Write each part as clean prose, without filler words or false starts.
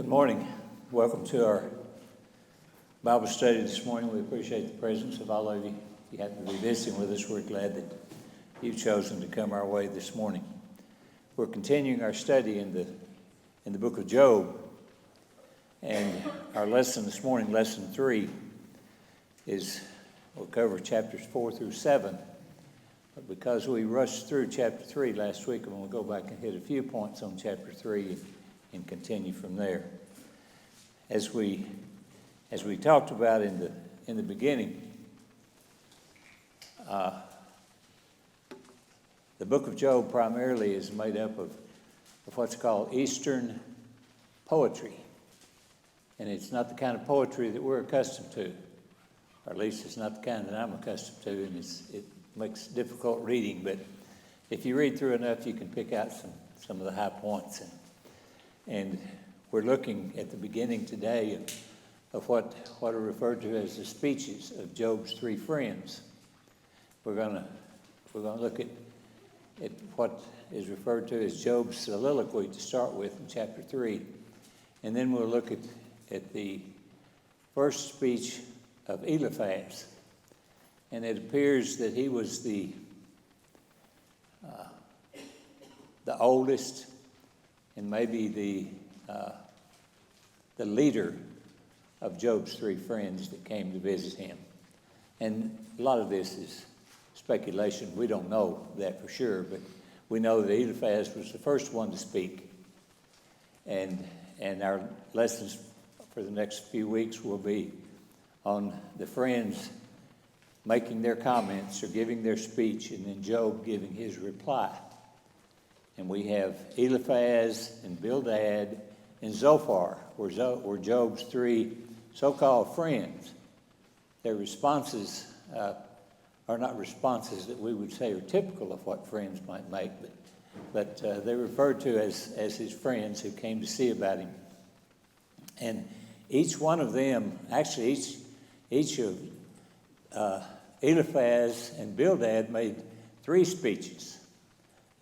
Good morning. Welcome to our Bible study this morning. We appreciate the presence of all of you. If you happen to be visiting with us, we're glad that you've chosen to come our way this morning. We're continuing our study in the book of Job, and our lesson this morning, lesson 3, we'll cover chapters 4 through 7. But because we rushed through chapter 3 last week, I'm going to go back and hit a few points on chapter 3 and continue from there. As we talked about in the beginning, the book of Job primarily is made up of what's called Eastern poetry. And it's not the kind of poetry that we're accustomed to, or at least it's not the kind that I'm accustomed to, and it makes difficult reading. But if you read through enough, you can pick out some of the high points. And we're looking at the beginning today of what are referred to as the speeches of Job's three friends. We're going to look at what is referred to as Job's soliloquy to start with in chapter 3. And then we'll look at the first speech of Eliphaz. And it appears that he was the oldest and maybe the leader of Job's three friends that came to visit him. And a lot of this is speculation. We don't know that for sure, but we know that Eliphaz was the first one to speak. And our lessons for the next few weeks will be on the friends making their comments or giving their speech, and then Job giving his reply. And we have Eliphaz and Bildad and Zophar were Job's three so-called friends. Their responses are not responses that we would say are typical of what friends might make, but they're referred to as his friends who came to see about him. And each one of them, actually each of Eliphaz and Bildad made three speeches.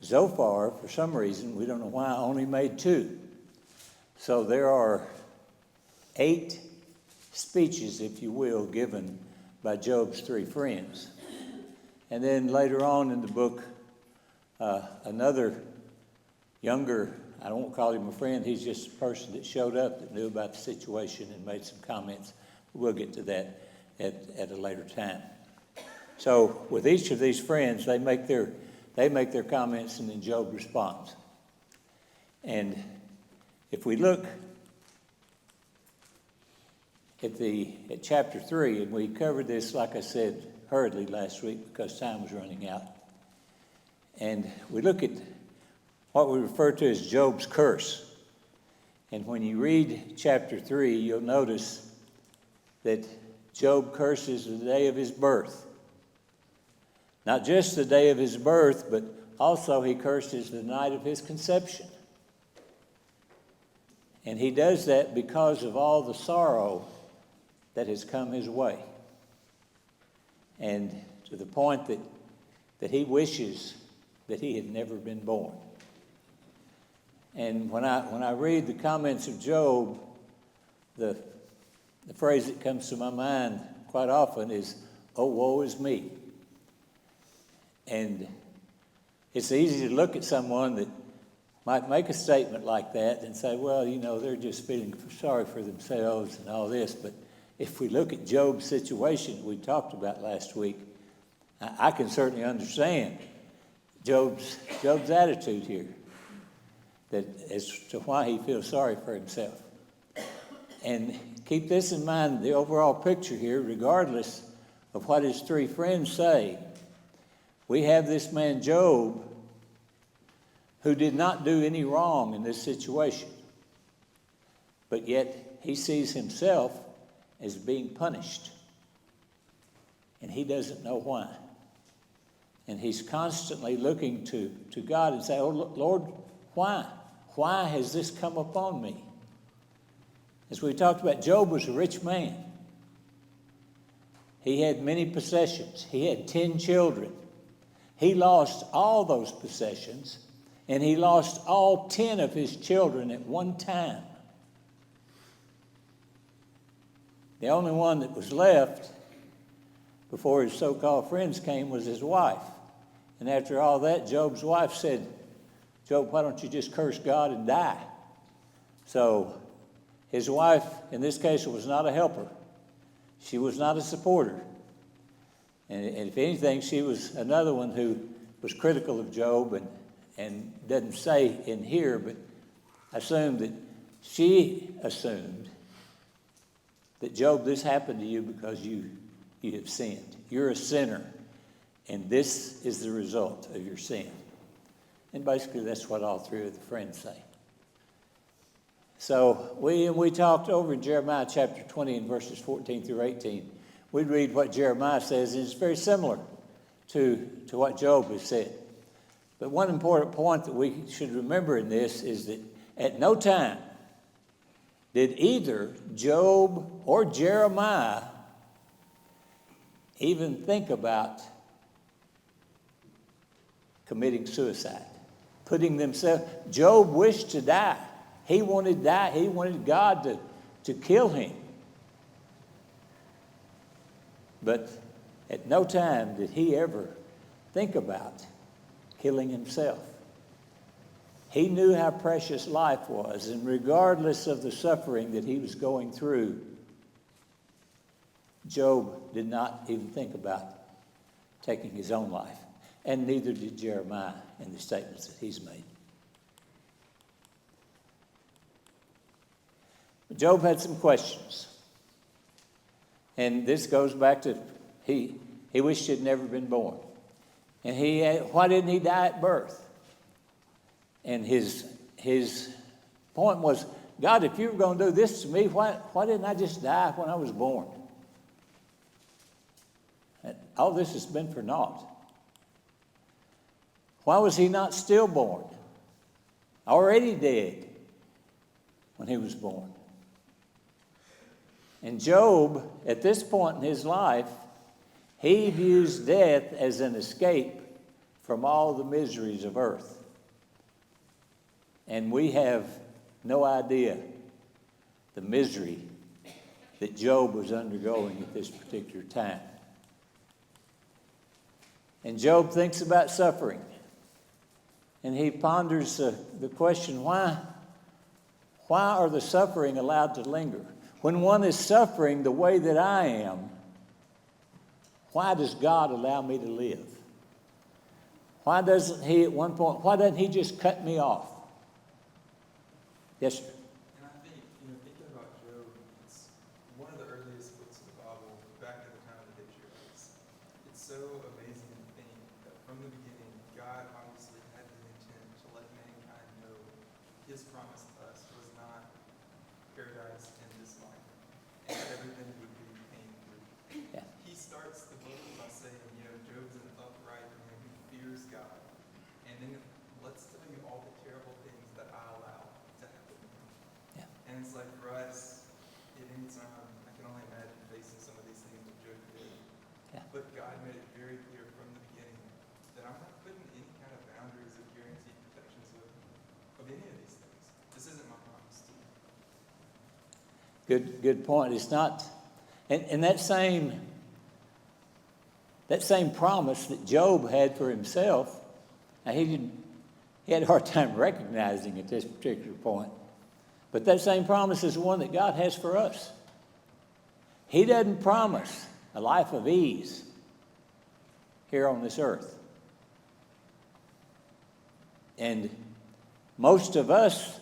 Zophar, for some reason, we don't know why, only made two. So there are 8 speeches, if you will, given by Job's three friends. And then later on in the book, another younger, I won't call him a friend, he's just a person that showed up that knew about the situation and made some comments. We'll get to that at a later time. So with each of these friends, they make their comments, and then Job responds. And if we look at chapter 3, and we covered this, like I said, hurriedly last week because time was running out. And we look at what we refer to as Job's curse. And when you read chapter 3, you'll notice that Job curses the day of his birth. Not just the day of his birth, but also he curses the night of his conception. And he does that because of all the sorrow that has come his way. And to the point that he wishes that he had never been born. And when I read the comments of Job, the phrase that comes to my mind quite often is, "Oh, woe is me." And it's easy to look at someone that might make a statement like that and say, well, they're just feeling sorry for themselves and all this. But if we look at Job's situation we talked about last week, I can certainly understand Job's attitude here, that as to why he feels sorry for himself. And keep this in mind, the overall picture here, regardless of what his three friends say, we have this man Job who did not do any wrong in this situation. But yet he sees himself as being punished. And he doesn't know why. And he's constantly looking to God and saying, "Oh, Lord, why? Why has this come upon me?" As we talked about, Job was a rich man. He had many possessions. He had 10 children. He lost all those possessions, and he lost all 10 of his children at one time. The only one that was left before his so-called friends came was his wife. And after all that, Job's wife said, Job, why don't you just curse God and die? So his wife, in this case, was not a helper. She was not a supporter. And if anything, she was another one who was critical of Job and doesn't say in here, but assumed that she assumed that, Job, this happened to you because you have sinned. You're a sinner, and this is the result of your sin. And basically, that's what all three of the friends say. So we talked over in Jeremiah chapter 20 and verses 14 through 18. We'd read what Jeremiah says, and it's very similar to what Job has said. But one important point that we should remember in this is that at no time did either Job or Jeremiah even think about committing suicide, putting themselves. Job wished to die. He wanted to die. He wanted God to kill him. But at no time did he ever think about killing himself. He knew how precious life was, and regardless of the suffering that he was going through, Job did not even think about taking his own life, and neither did Jeremiah in the statements that he's made. Job had some questions. And this goes back to he wished he had never been born. And why didn't he die at birth? And his point was, God, if you were going to do this to me, why didn't I just die when I was born? And all this has been for naught. Why was he not stillborn? Already dead when he was born. And Job, at this point in his life, he views death as an escape from all the miseries of earth. And we have no idea the misery that Job was undergoing at this particular time. And Job thinks about suffering. And he ponders the question, why are the suffering allowed to linger? When one is suffering the way that I am, why does God allow me to live? Why doesn't he at one point, why doesn't he just cut me off? Yes, sir. And I think, thinking about Job, it's one of the earliest books of the Bible, back at the time of the patriarchs. It's so amazing to think that from the beginning, God obviously had the intent to let mankind know his promise to us was not paradise in this life, and everything would be pain-free. Yeah. He starts the book by saying, Job's an upright man who fears God, and then let's tell you all the terrible things that I allow to happen to him. Yeah. And it's like for us, at any time, I can only imagine facing some of these things that Job did. Yeah. But God made it very clear from the beginning that I'm not putting any kind of boundaries of guaranteed protections of any of these things. This isn't my promise to you. Good point. It's not, and that same promise that Job had for himself, now he had a hard time recognizing at this particular point. But that same promise is one that God has for us. He doesn't promise a life of ease here on this earth. And most of us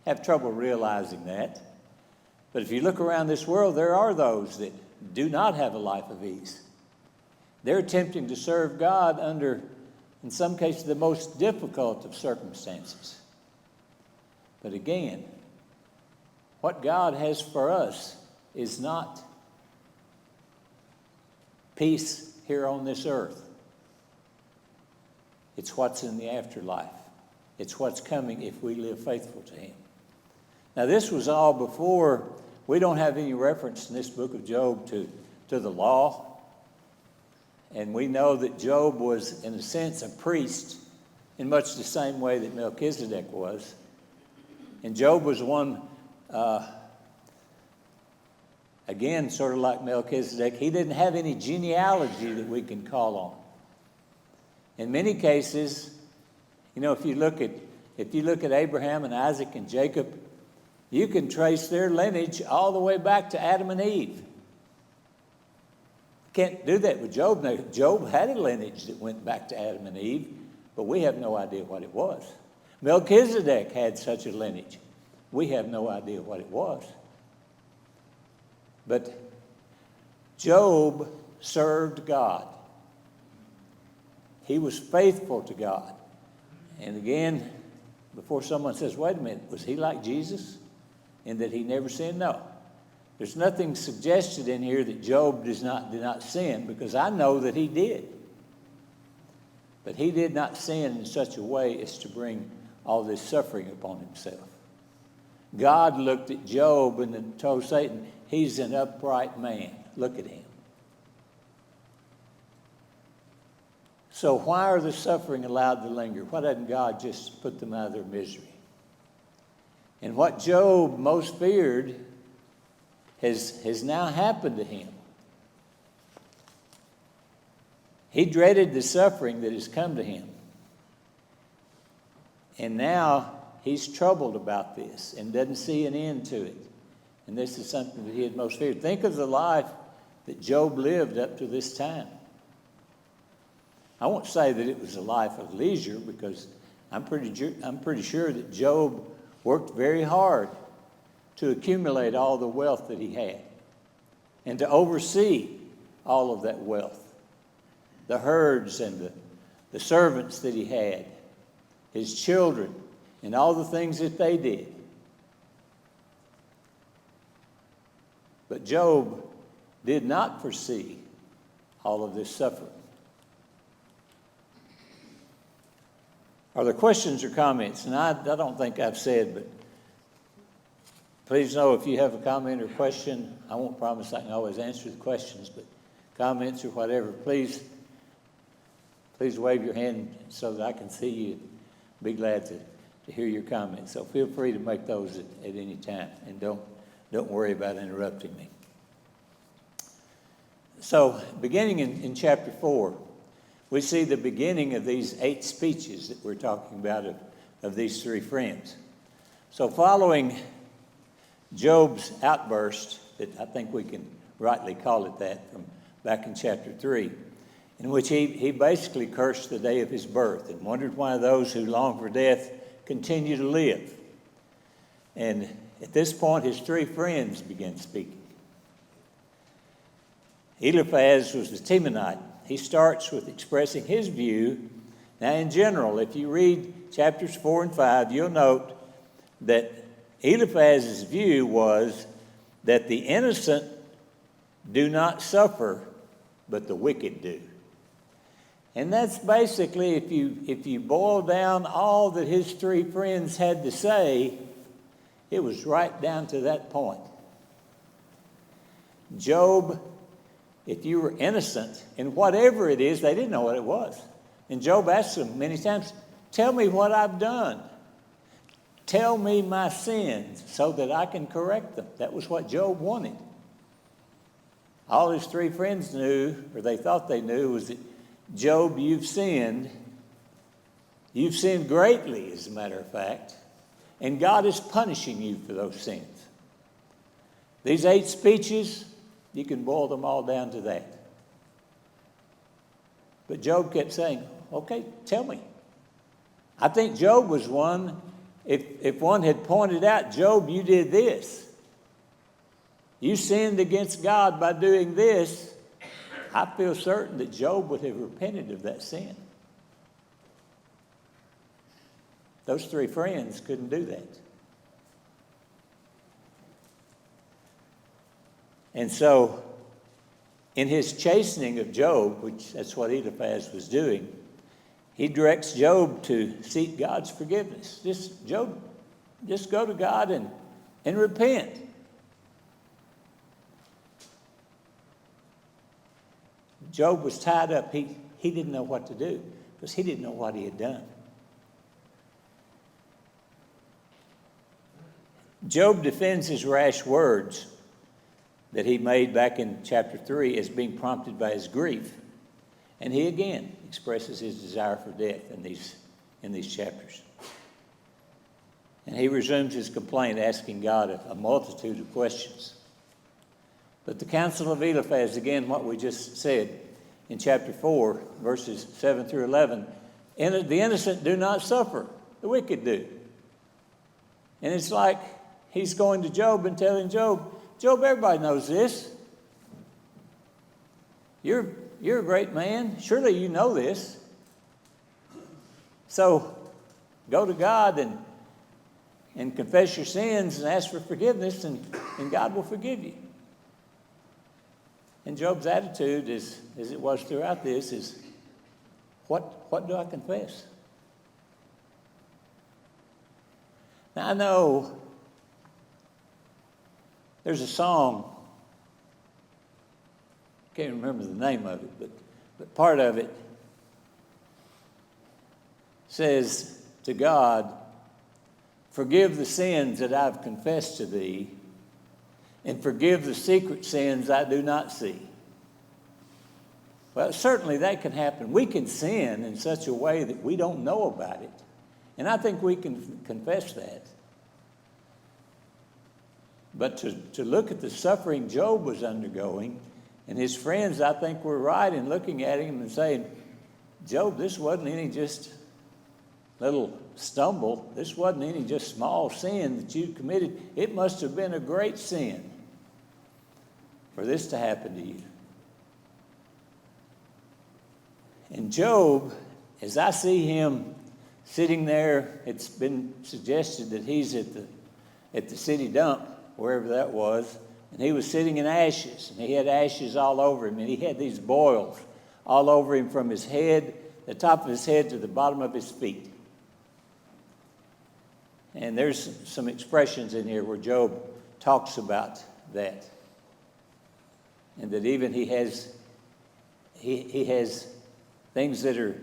have trouble realizing that. But if you look around this world, there are those that do not have a life of ease. They're attempting to serve God under, in some cases, the most difficult of circumstances. But again, what God has for us is not peace here on this earth. It's what's in the afterlife. It's what's coming if we live faithful to Him. Now, this was all before, we don't have any reference in this book of Job to the law. And we know that Job was, in a sense, a priest in much the same way that Melchizedek was. And Job was one, Again, sort of like Melchizedek, he didn't have any genealogy that we can call on. In many cases, you know, if you look at Abraham and Isaac and Jacob, you can trace their lineage all the way back to Adam and Eve. Can't do that with Job. Now, Job had a lineage that went back to Adam and Eve, but we have no idea what it was. Melchizedek had such a lineage. We have no idea what it was. But Job served God. He was faithful to God. And again, before someone says, wait a minute, was he like Jesus in that he never sinned? No. There's nothing suggested in here that Job did not sin, because I know that he did. But he did not sin in such a way as to bring all this suffering upon himself. God looked at Job and told Satan, he's an upright man. Look at him. So why are the suffering allowed to linger? Why doesn't God just put them out of their misery? And what Job most feared has now happened to him. He dreaded the suffering that has come to him. And now he's troubled about this and doesn't see an end to it. And this is something that he had most feared. Think of the life that Job lived up to this time. I won't say that it was a life of leisure, because I'm pretty sure that Job worked very hard to accumulate all the wealth that he had and to oversee all of that wealth. The herds and the servants that he had, his children, and all the things that they did. But Job did not foresee all of this suffering. Are there questions or comments? And I don't think I've said, but please know if you have a comment or question, I won't promise I can always answer the questions, but comments or whatever, please wave your hand so that I can see you. Be glad to hear your comments. So feel free to make those at any time, and don't worry about interrupting me. So beginning in chapter 4, we see the beginning of these 8 speeches that we're talking about of these 3 friends. So following Job's outburst, that I think we can rightly call it that, from back in chapter 3, in which he basically cursed the day of his birth and wondered why those who long for death continue to live. And at this point, his 3 friends began speaking. Eliphaz was the Temanite. He starts with expressing his view. Now, in general, if you read chapters 4 and 5, you'll note that Eliphaz's view was that the innocent do not suffer, but the wicked do. And that's basically, if you boil down all that his 3 friends had to say, it was right down to that point. Job, if you were innocent in whatever it is, they didn't know what it was. And Job asked them many times, tell me what I've done. Tell me my sins so that I can correct them. That was what Job wanted. All his 3 friends knew, or they thought they knew, was that, Job, you've sinned. You've sinned greatly, as a matter of fact. And God is punishing you for those sins. These 8 speeches, you can boil them all down to that. But Job kept saying, okay, tell me. I think Job was one, if one had pointed out, Job, you did this. You sinned against God by doing this. I feel certain that Job would have repented of that sin. Those 3 friends couldn't do that. And so, in his chastening of Job, which that's what Eliphaz was doing, he directs Job to seek God's forgiveness. Just go to God and repent. Job was tied up. He didn't know what to do because he didn't know what he had done. Job defends his rash words that he made back in chapter 3 as being prompted by his grief. And he again expresses his desire for death in these chapters. And he resumes his complaint, asking God a multitude of questions. But the counsel of Eliphaz, again, what we just said in chapter 4, verses 7 through 11, the innocent do not suffer, the wicked do. And it's like he's going to Job and telling Job, Job, everybody knows this. You're a great man. Surely you know this. So go to God and confess your sins and ask for forgiveness, and God will forgive you. And Job's attitude, as it was throughout this, is, what do I confess? Now, I know there's a song, can't remember the name of it, but part of it says to God, forgive the sins that I've confessed to thee, and forgive the secret sins I do not see. Well, certainly that can happen. We can sin in such a way that we don't know about it. And I think we can confess that. But to look at the suffering Job was undergoing, and his friends, I think, were right in looking at him and saying, Job, this wasn't any just little stumble. This wasn't any just small sin that you committed. It must have been a great sin for this to happen to you. And Job, as I see him sitting there, it's been suggested that he's at the city dump, wherever that was, and he was sitting in ashes, and he had ashes all over him, and he had these boils all over him from his head, the top of his head to the bottom of his feet. And there's some expressions in here where Job talks about that. And that even he has things that are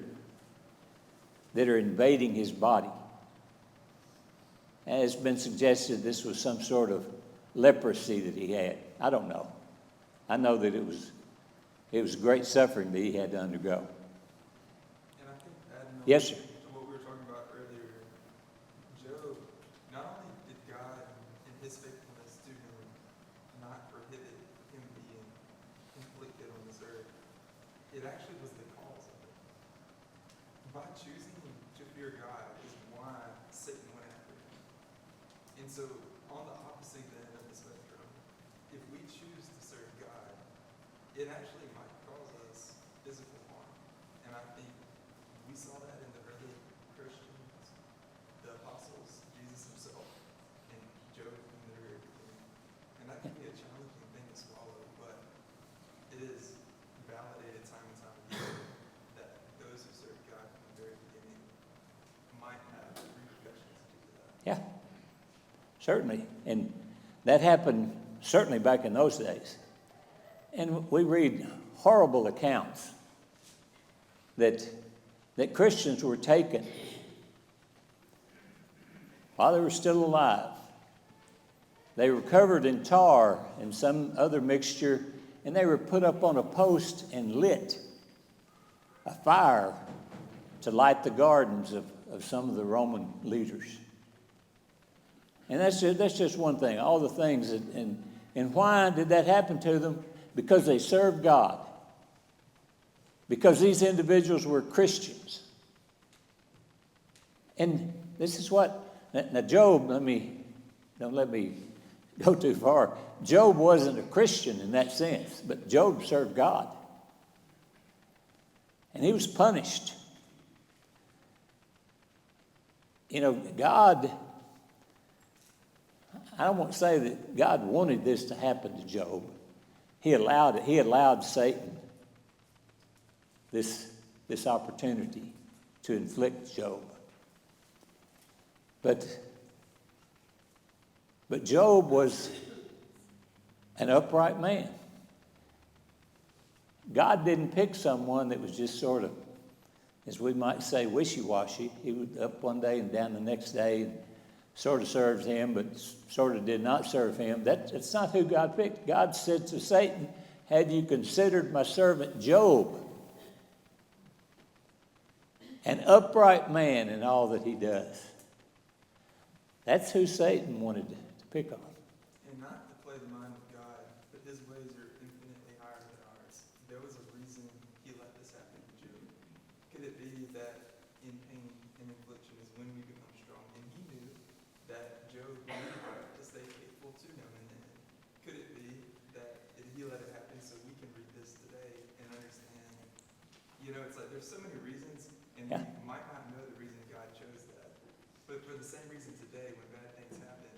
invading his body. And it's been suggested this was some sort of leprosy that he had. I don't know. I know that it was great suffering that he had to undergo. And I think adding on Yes, sir. to what we were talking about earlier, Job, not only did God in his faithfulness to him not prohibit him being inflicted on this earth, it actually was the cause of it. By choosing to fear God is why Satan went after him. And so, on the opposite end of the spectrum, if we choose to serve God, it actually might cause us physical harm. And I think we saw that in the early Christians, the apostles, Jesus himself, and Job in the very beginning. And that can be a challenging thing to swallow, but it is validated time and time again that those who serve God from the very beginning might have repercussions due to that. Yeah, certainly. And that happened certainly back in those days. And we read horrible accounts that Christians were taken while they were still alive. They were covered in tar and some other mixture, and they were put up on a post and lit a fire to light the gardens of some of the Roman leaders. And that's just one thing. All the things and why did that happen to them? Because they served God. Because these individuals were Christians. And this is what, now Job, don't let me go too far. Job wasn't a Christian in that sense, but Job served God. And he was punished. You know, God, I don't want to say that God wanted this to happen to Job. He allowed it. He allowed Satan this opportunity to inflict Job. But Job was an upright man. God didn't pick someone that was just sort of, as we might say, wishy-washy. He was up one day and down the next day. sort of served him, but sort of did not serve him. That's not who God picked. God said to Satan, have you considered my servant Job? An upright man in all that he does. That's who Satan wanted to pick on. And not to play the mind of God, but his ways are infinitely higher than ours. There was a reason he let this happen to Job. Could it be that in pain and affliction is when we become strong? And he knew that Job needed to stay faithful to him. And then could it be that he let it happen so we can read this today and understand? You know, it's like there's so many reasons, and we might not know the reason God chose that. But for the same reason today, when bad things happen,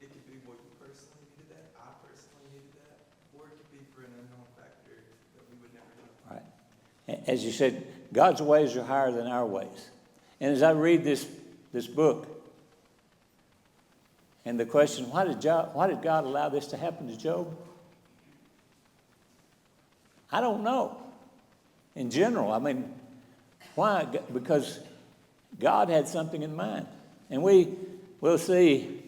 it could be, well, you personally needed that, I personally needed that, or it could be for an unknown factor that we would never know. Right. As you said, God's ways are higher than our ways. And as I read this book, and the question, why did God allow this to happen to Job? I don't know. In general, I mean, why? Because God had something in mind. And we'll see,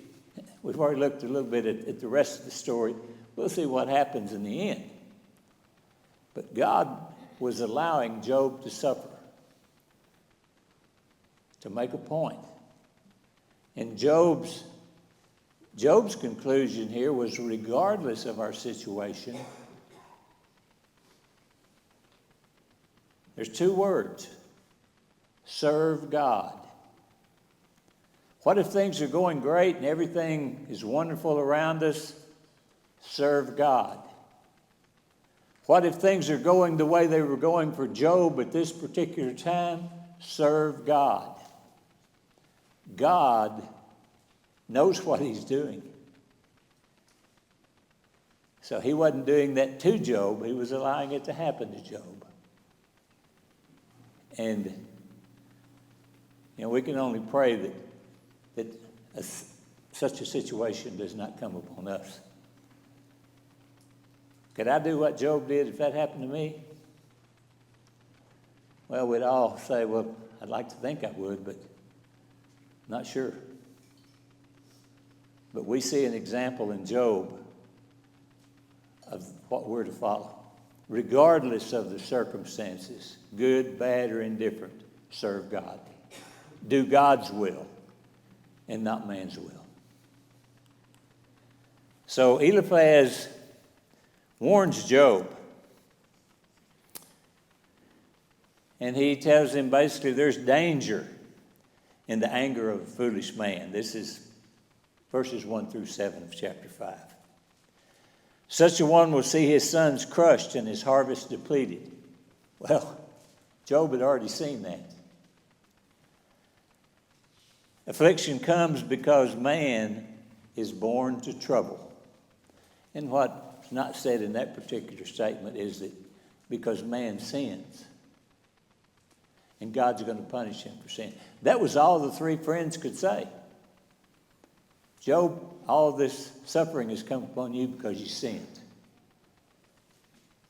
we've already looked a little bit at the rest of the story. We'll see what happens in the end. But God was allowing Job to suffer, to make a point. And Job's conclusion here was, regardless of our situation, there's two words: serve God. What if things are going great and everything is wonderful around us? Serve God. What if things are going the way they were going for Job at this particular time? Serve God. God knows what he's doing. So he wasn't doing that to Job. He was allowing it to happen to Job. And, you know, we can only pray that such a situation does not come upon us. Could I do what Job did if that happened to me? Well, we'd all say, well, I'd like to think I would, but not sure. But we see an example in Job of what we're to follow. Regardless of the circumstances, good, bad, or indifferent, serve God. Do God's will and not man's will. So Eliphaz warns Job. And he tells him basically there's danger in the anger of a foolish man. This is verses 1 through 7 of chapter 5. Such a one will see his sons crushed and his harvest depleted. Well, Job had already seen that. Affliction comes because man is born to trouble. And what's not said in that particular statement is that because man sins, and God's going to punish him for sin. That was all the three friends could say. Job, all this suffering has come upon you because you sinned.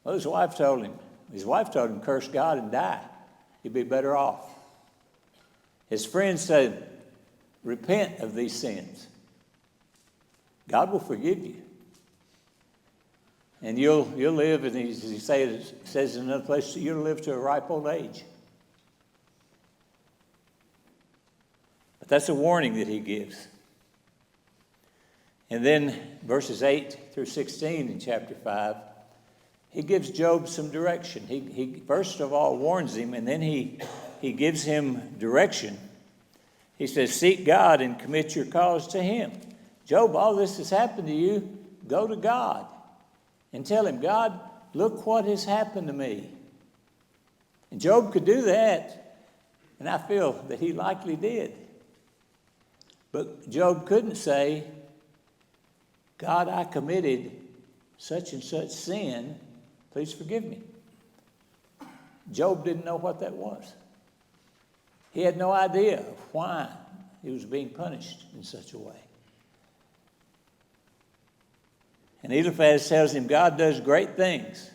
Well, his wife told him, curse God and die. You'd be better off. His friends said, repent of these sins. God will forgive you. And you'll live, and he says in another place, you'll live to a ripe old age. But that's a warning that he gives. And then verses 8 through 16 in chapter 5, he gives Job some direction. He first of all warns him, and then he gives him direction. He says, seek God and commit your cause to him. Job, all this has happened to you. Go to God and tell him, God, look what has happened to me. And Job could do that, and I feel that he likely did. But Job couldn't say, God, I committed such and such sin. Please forgive me. Job didn't know what that was. He had no idea of why he was being punished in such a way. And Eliphaz tells him God does great things.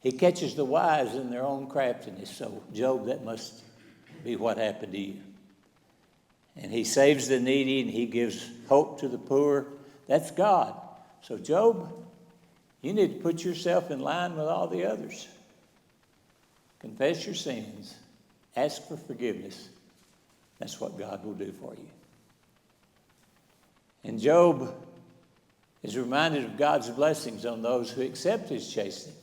He catches the wise in their own craftiness. So, Job, that must be what happened to you. And he saves the needy and he gives hope to the poor. That's God. So Job, you need to put yourself in line with all the others. Confess your sins. Ask for forgiveness. That's what God will do for you. And Job is reminded of God's blessings on those who accept his chastening.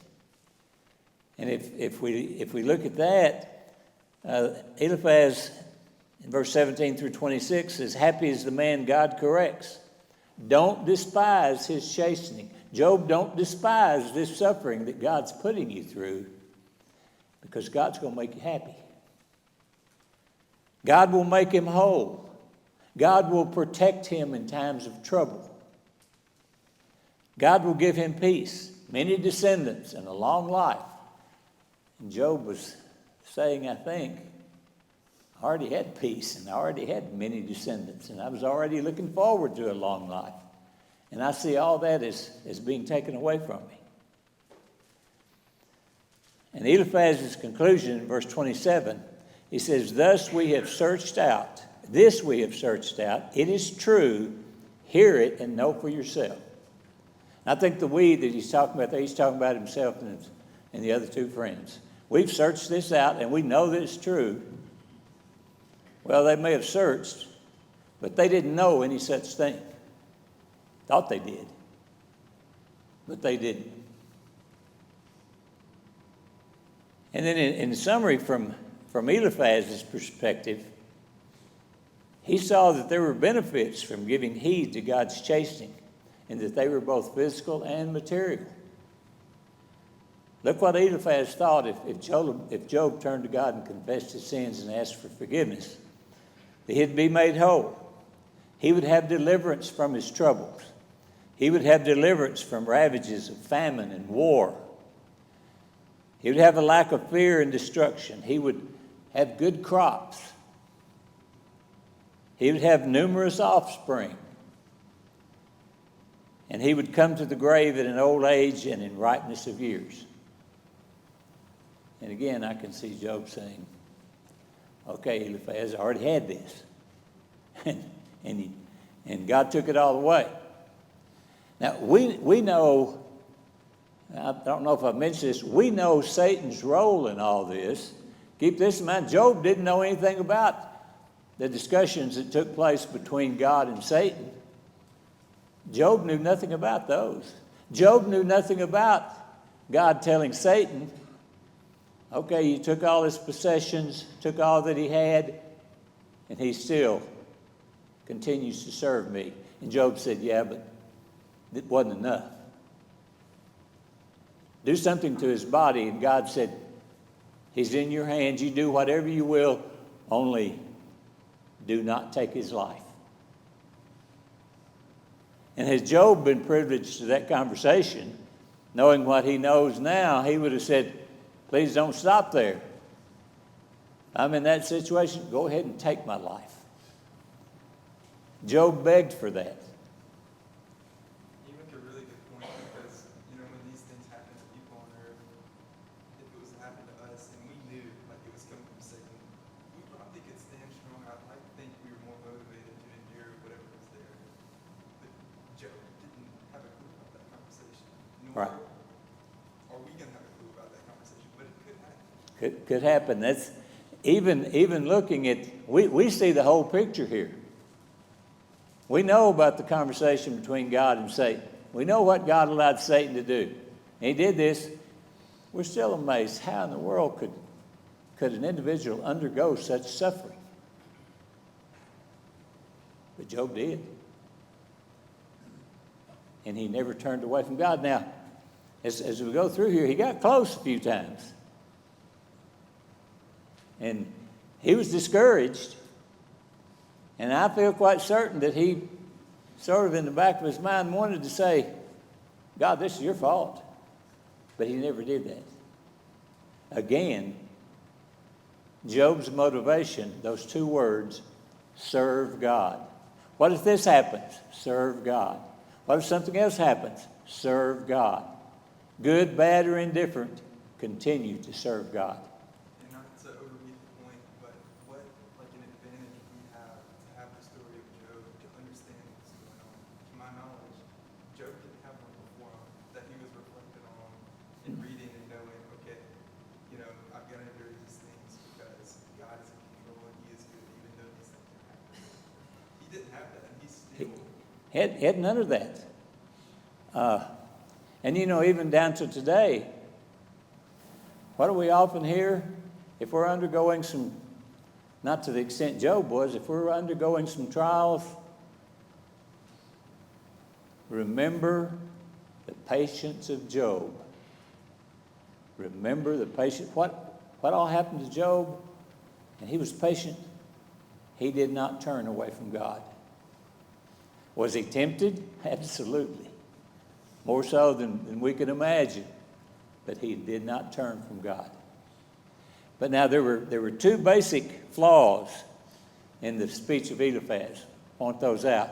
And if we look at that, Eliphaz in verse 17 through 26 says, happy is the man God corrects. Don't despise his chastening. Job, don't despise this suffering that God's putting you through, because God's going to make you happy. God will make him whole. God will protect him in times of trouble. God will give him peace, many descendants, and a long life. And Job was saying, I think, I already had peace, and I already had many descendants, and I was already looking forward to a long life. And I see all that as being taken away from me. And Eliphaz's conclusion in verse 27, he says, thus we have searched out, this we have searched out, it is true, hear it and know for yourself. And I think the we that he's talking about there, he's talking about himself and the other two friends. We've searched this out and we know that it's true. Well, they may have searched, but they didn't know any such thing. Thought they did, but they didn't. And then in summary, from Eliphaz's perspective, he saw that there were benefits from giving heed to God's chastening, and that they were both physical and material. Look what Eliphaz thought if Job turned to God and confessed his sins and asked for forgiveness. That he'd be made whole. He would have deliverance from his troubles. He would have deliverance from ravages of famine and war. He would have a lack of fear and destruction. He would have good crops. He would have numerous offspring. And he would come to the grave at an old age and in ripeness of years. And again, I can see Job saying, okay, Eliphaz, I already had this. and God took it all away. Now, we know, I don't know if I've mentioned this, we know Satan's role in all this. Keep this in mind, Job didn't know anything about the discussions that took place between God and Satan. Job knew nothing about those. Job knew nothing about God telling Satan, okay, you took all his possessions, took all that he had, and he still continues to serve me. And Job said, yeah, but it wasn't enough. Do something to his body, and God said, he's in your hands. You do whatever you will, only do not take his life. And had Job been privileged to that conversation, knowing what he knows now, he would have said, please don't stop there. I'm in that situation. Go ahead and take my life. Job begged for that. You make a really good point, because, when these things happen to people on earth, if it was to happen to us and we knew like it was coming from Satan, we probably could stand strong. I think we were more motivated to endure whatever was there. But Job didn't have a clue about that conversation. Nor are we going to have a clue about that conversation, but it could happen. Could happen. That's even looking at, we see the whole picture here. We know about the conversation between God and Satan. We know what God allowed Satan to do. And he did this. We're still amazed how in the world could an individual undergo such suffering. But Job did. And he never turned away from God. Now, as we go through here, he got close a few times. And he was discouraged. And I feel quite certain that he sort of in the back of his mind wanted to say, God, this is your fault. But he never did that. Again, Job's motivation, those two words, serve God. What if this happens? Serve God. What if something else happens? Serve God. Good, bad, or indifferent, continue to serve God. And not to overbeat the point, but what like an advantage we have to have Had none of that. And even down to today, what do we often hear? If we're undergoing some, not to the extent Job was, if we're undergoing some trials, remember the patience of Job. Remember the patience. What all happened to Job? And he was patient. He did not turn away from God. Was he tempted? Absolutely. More so than we can imagine. But he did not turn from God. But now there were two basic flaws in the speech of Eliphaz. Point those out.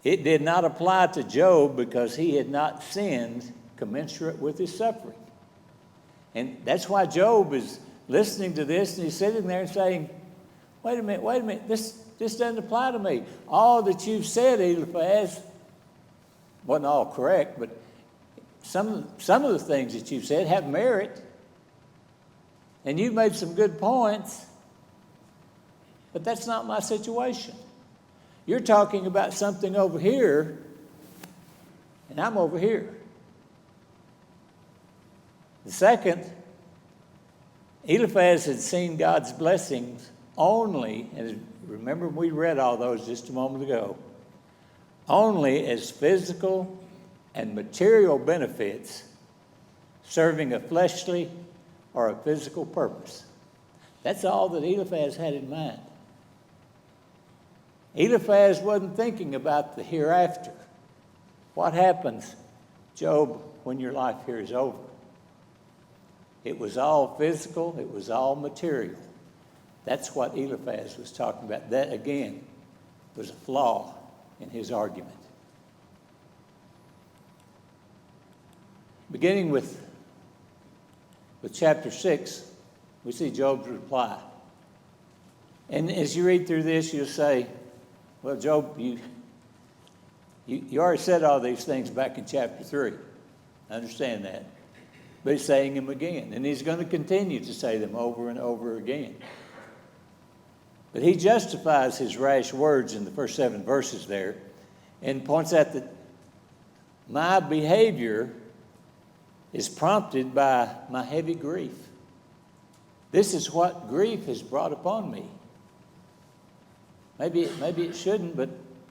It did not apply to Job because he had not sinned commensurate with his suffering. And that's why Job is listening to this and he's sitting there and saying, wait a minute, this doesn't apply to me. All that you've said, Eliphaz, wasn't all correct, but some of the things that you've said have merit. And you've made some good points, but that's not my situation. You're talking about something over here, and I'm over here. The second, Eliphaz had seen God's blessings only, and remember we read all those just a moment ago, only as physical and material benefits serving a fleshly or a physical purpose. That's all that Eliphaz had in mind. Eliphaz wasn't thinking about the hereafter. What happens, Job, when your life here is over? It was all physical. It was all material. That's what Eliphaz was talking about. That, again, was a flaw in his argument. Beginning with chapter 6, we see Job's reply. And as you read through this, you'll say, well, Job, you already said all these things back in chapter 3. I understand that. But he's saying them again. And he's going to continue to say them over and over again. But he justifies his rash words in the first 7 verses there and points out that my behavior is prompted by my heavy grief. This is what grief has brought upon me. Maybe it shouldn't, but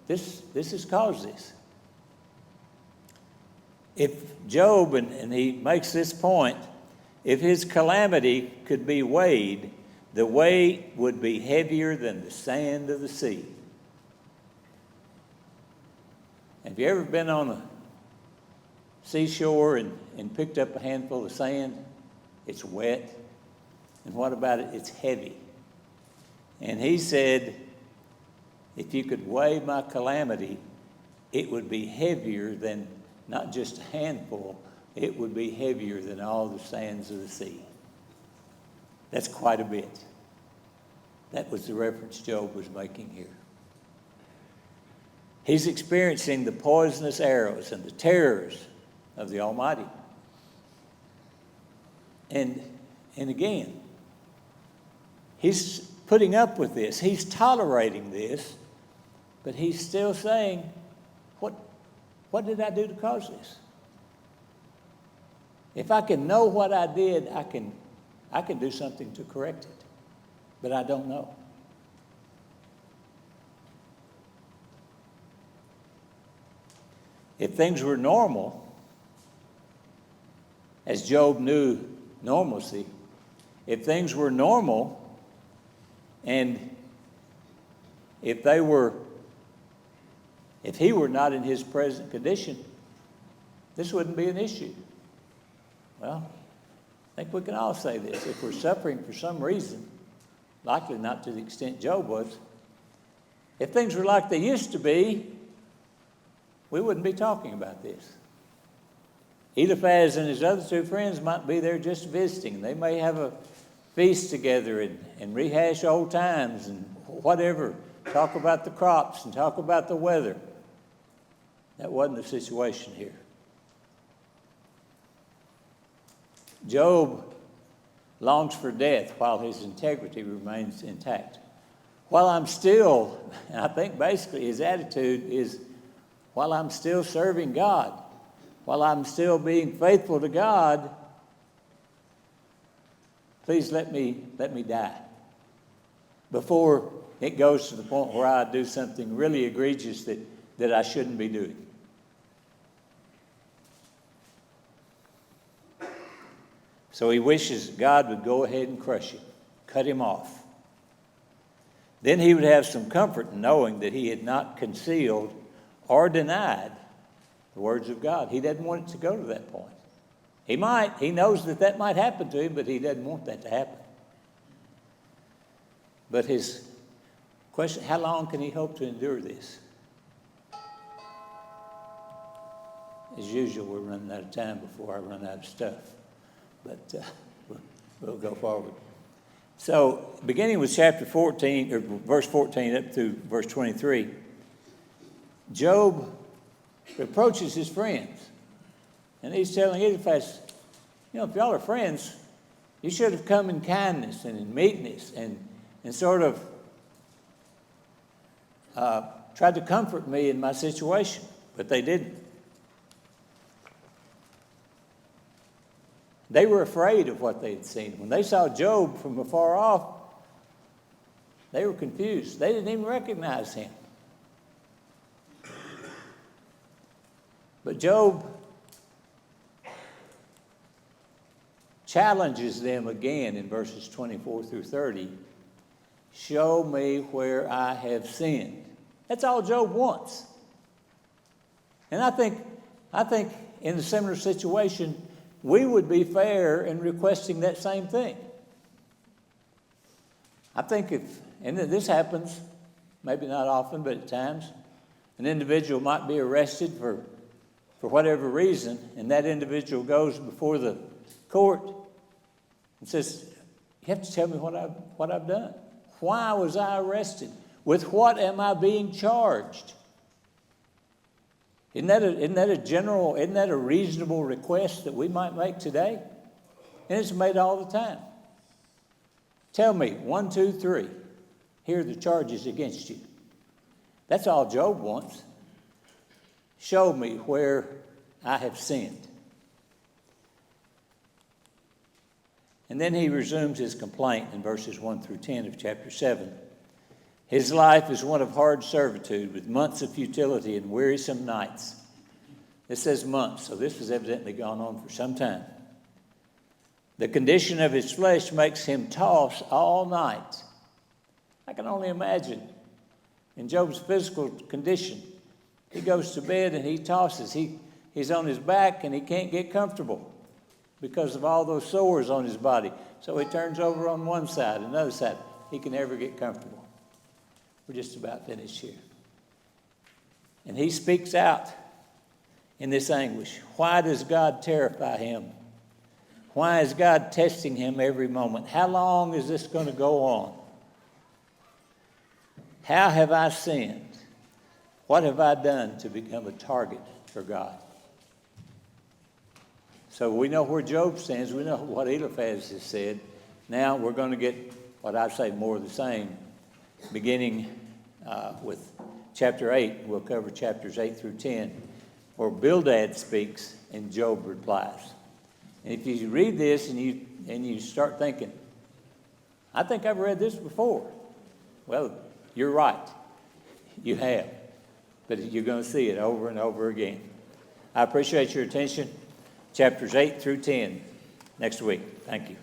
this has caused this. If Job, and he makes this point, if his calamity could be weighed, the weight would be heavier than the sand of the sea. Have you ever been on a seashore and picked up a handful of sand? It's wet. And what about it? It's heavy. And he said, if you could weigh my calamity, it would be heavier than not just a handful, it would be heavier than all the sands of the sea. That's quite a bit. That was the reference Job was making here. He's experiencing the poisonous arrows and the terrors of the Almighty. And again, he's putting up with this. He's tolerating this, but he's still saying, what did I do to cause this? If I can know what I did, I can do something to correct it. But I don't know. If things were normal, as Job knew normalcy, if things were normal and if he were not in his present condition, this wouldn't be an issue. Well, I think we can all say this. If we're suffering for some reason, likely not to the extent Job was, if things were like they used to be, we wouldn't be talking about this. Eliphaz and his other 2 friends might be there just visiting. They may have a feast together and rehash old times and whatever. Talk about the crops and talk about the weather. That wasn't the situation here. Job longs for death while his integrity remains intact. while I'm still, and I think basically his attitude is, while I'm still serving God, while I'm still being faithful to God, please let me die before it goes to the point where I do something really egregious that I shouldn't be doing. So he wishes God would go ahead and crush him, cut him off. Then he would have some comfort in knowing that he had not concealed or denied the words of God. He doesn't want it to go to that point. He might. He knows that might happen to him, but he doesn't want that to happen. But his question, how long can he hope to endure this? As usual, we're running out of time before I run out of stuff. But we'll go forward. So, beginning with chapter 14, or verse 14 up through verse 23, Job reproaches his friends. And he's telling Eliphaz, if y'all are friends, you should have come in kindness and in meekness and sort of tried to comfort me in my situation. But they didn't. They were afraid of what they had seen. When they saw Job from afar off, they were confused. They didn't even recognize him. But Job challenges them again in verses 24 through 30. Show me where I have sinned. That's all Job wants. And I think in a similar situation, we would be fair in requesting that same thing. I think and this happens, maybe not often, but at times, an individual might be arrested for whatever reason, and that individual goes before the court and says, you have to tell me what I've done. Why was I arrested? With what am I being charged? Isn't that a reasonable request that we might make today? And it's made all the time. Tell me, 1, 2, 3. Here are the charges against you. That's all Job wants. Show me where I have sinned. And then he resumes his complaint in verses 1 through 10 of chapter 7. His life is one of hard servitude, with months of futility and wearisome nights. It says months, so this has evidently gone on for some time. The condition of his flesh makes him toss all night. I can only imagine in Job's physical condition. He goes to bed and he tosses. He's on his back and he can't get comfortable because of all those sores on his body. So he turns over on one side, another side. He can never get comfortable. We're just about finished here. And he speaks out in this anguish. Why does God terrify him? Why is God testing him every moment? How long is this going to go on? How have I sinned? What have I done to become a target for God? So we know where Job stands. We know what Eliphaz has said. Now we're going to get what I say more of the same, beginning with chapter 8. We'll cover chapters 8 through 10, where Bildad speaks and Job replies. And if you read this and you start thinking, I think I've read this before. Well, you're right. You have. But you're going to see it over and over again. I appreciate your attention. Chapters 8 through 10 next week. Thank you.